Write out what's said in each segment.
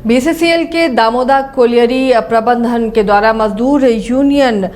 BCCL के Damoda colliery प्रबंधन के द्वारा मजदूर यूनियन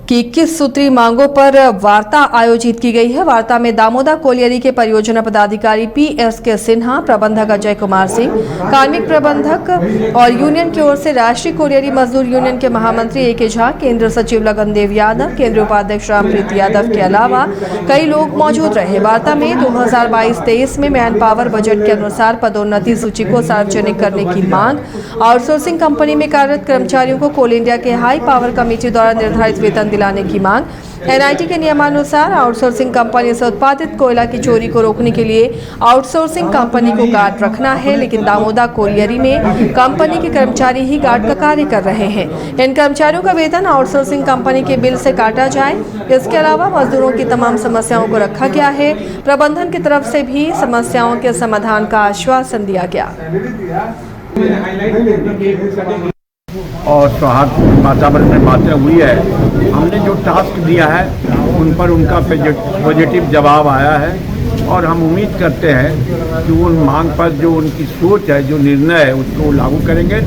की 21 सूत्री मांगों पर वार्ता आयोजित की गई है। वार्ता में दामोदा कोलियरी के परियोजना पदाधिकारी PSK सिन्हा, प्रबंधक अजय कुमार सिंह, कार्मिक प्रबंधक और यूनियन की ओर से राष्ट्रीय कोलियरी मजदूर यूनियन के महामंत्री AK झा, केंद्र सचिव लगनदेव यादव, केंद्रीय उपाध्यक्ष रामप्रीत यादव के अलावा कई लोग मौजूद रहे। वार्ता में 2022-23 में मैन पावर बजट के अनुसार पदोन्नति सूची को सार्वजनिक करने की मांग, आउटसोर्सिंग कंपनी में कार्यरत कर्मचारियों को कोल इंडिया के हाई पावर कमेटी द्वारा निर्धारित वेतन दिलाने की मांग, NIT के नियमानुसार आउटसोर्सिंग कंपनी से उत्पादित कोयला की चोरी को रोकने के लिए आउटसोर्सिंग कंपनी को गार्ड रखना है, लेकिन दामोदा कोलियरी में कंपनी के कर्मचारी ही गार्ड का कार्य कर रहे हैं। इन कर्मचारियों का वेतन आउटसोर्सिंग कंपनी के बिल से काटा जाए। इसके अलावा मजदूरों की तमाम समस्याओं को रखा गया है। प्रबंधन की तरफ से भी समस्याओं के समाधान का आश्वासन दिया गया। और सौहार्द वातावरण में बातें हुई है। हमने जो टास्क दिया है उन पर उनका पॉजिटिव जवाब आया है और हम उम्मीद करते हैं कि उन मांग पर जो उनकी सोच है, जो निर्णय है, उसको लागू करेंगे।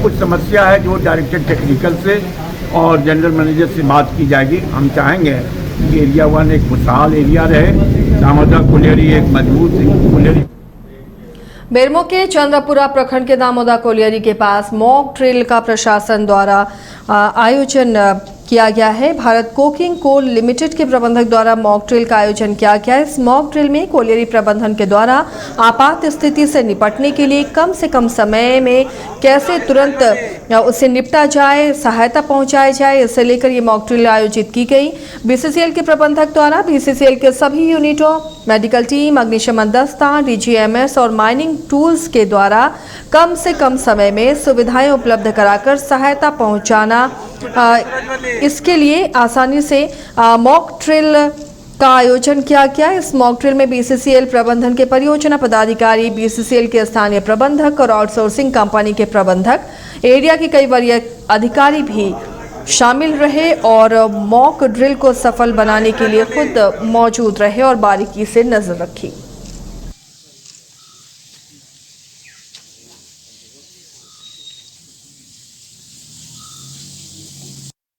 कुछ समस्या है जो डायरेक्टर टेक्निकल से और जनरल मैनेजर से बात की जाएगी। हम चाहेंगे कि एरिया 1 एक खुशहाल एरिया रहे, दामोदा कोलियरी एक मजबूत कोलियरी। बेरमो के चंद्रपुरा प्रखंड के दामोदा कोलियरी के पास मॉक ड्रिल का प्रशासन द्वारा आयोजन किया गया है। भारत कोकिंग कोल लिमिटेड के प्रबंधक द्वारा मॉक ड्रिल का आयोजन किया गया। इस मॉक ड्रिल में कोलियरी प्रबंधन के द्वारा आपात स्थिति से निपटने के लिए कम से कम समय में कैसे तुरंत उससे निपटा जाए, सहायता पहुंचाई जाए, इसे लेकर ये मॉक ड्रिल आयोजित की गई। BCCL के प्रबंधक द्वारा BCCL के सभी यूनिटों, मेडिकल टीम, अग्निशमन दस्ता, DGMS और माइनिंग टूल्स के द्वारा कम से कम समय में सुविधाएं उपलब्ध कराकर सहायता पहुंचाना, इसके लिए आसानी से मॉक ड्रिल का आयोजन किया गया। इस मॉक ड्रिल में BCCL प्रबंधन के परियोजना पदाधिकारी, BCCL के स्थानीय प्रबंधक और आउटसोर्सिंग कंपनी के प्रबंधक, एरिया के कई वरीय अधिकारी भी शामिल रहे और मॉक ड्रिल को सफल बनाने के लिए खुद मौजूद रहे और बारीकी से नजर रखी।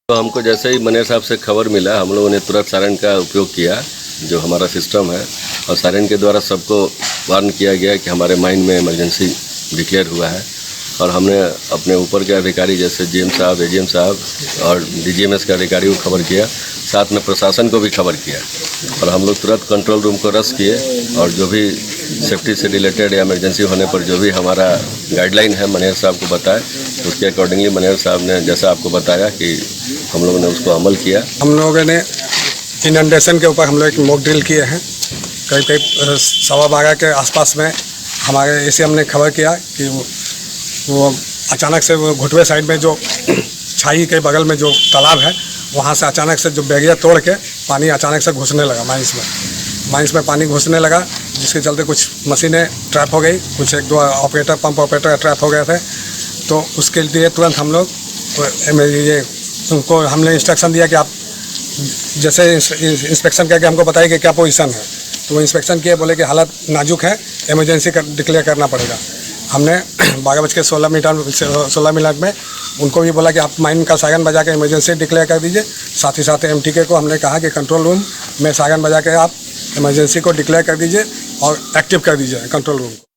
तो हमको जैसे ही मनेर साहब से खबर मिला, हम लोगों ने तुरंत सायरन का उपयोग किया, जो हमारा सिस्टम है, और सायरन के द्वारा सबको वार्न किया गया कि हमारे माइन में इमरजेंसी डिक्लेयर हुआ है। और हमने अपने ऊपर के अधिकारी जैसे GM साहब, AGM साहब और DGMS के अधिकारी को खबर किया, साथ में प्रशासन को भी खबर किया और हम लोग तुरंत कंट्रोल रूम को रश किए और जो भी सेफ्टी से रिलेटेड या इमरजेंसी होने पर जो भी हमारा गाइडलाइन है मनेर साहब को बताए, उसके अकॉर्डिंगली मनेर साहब ने जैसा आपको बताया कि हम लोगों ने उसको अमल किया। हम लोगों ने इनंडेशन के ऊपर हम लोग एक मॉक ड्रिल किए हैं। करीब 12:15 के आसपास में हमारे ACM ने खबर किया कि वो अचानक से वो घुटवे साइड में जो छाई के बगल में जो तालाब है, वहाँ से अचानक से जो बैरियर तोड़ के पानी अचानक से घुसने लगा माइंस में पानी घुसने लगा, जिसके चलते कुछ मशीनें ट्रैप हो गई, कुछ 1-2 ऑपरेटर, पंप ऑपरेटर ट्रैप हो गए थे। तो उसके लिए तुरंत हम लोग उनको हमने इंस्ट्रक्शन दिया कि आप जैसे इंस्पेक्शन करके हमको बताइए कि क्या पोजीशन है। तो वो इंस्पेक्शन किए, बोले कि हालत नाजुक है, इमरजेंसी डिक्लेयर करना पड़ेगा। हमने 12:16 में उनको भी बोला कि आप माइन का सायरन बजा के इमरजेंसी डिक्लेयर कर दीजिए। साथ ही साथ MTK को हमने कहा कि कंट्रोल रूम में सायरन बजा के आप इमरजेंसी को डिक्लेयर कर दीजिए और एक्टिव कर दीजिए कंट्रोल रूम को।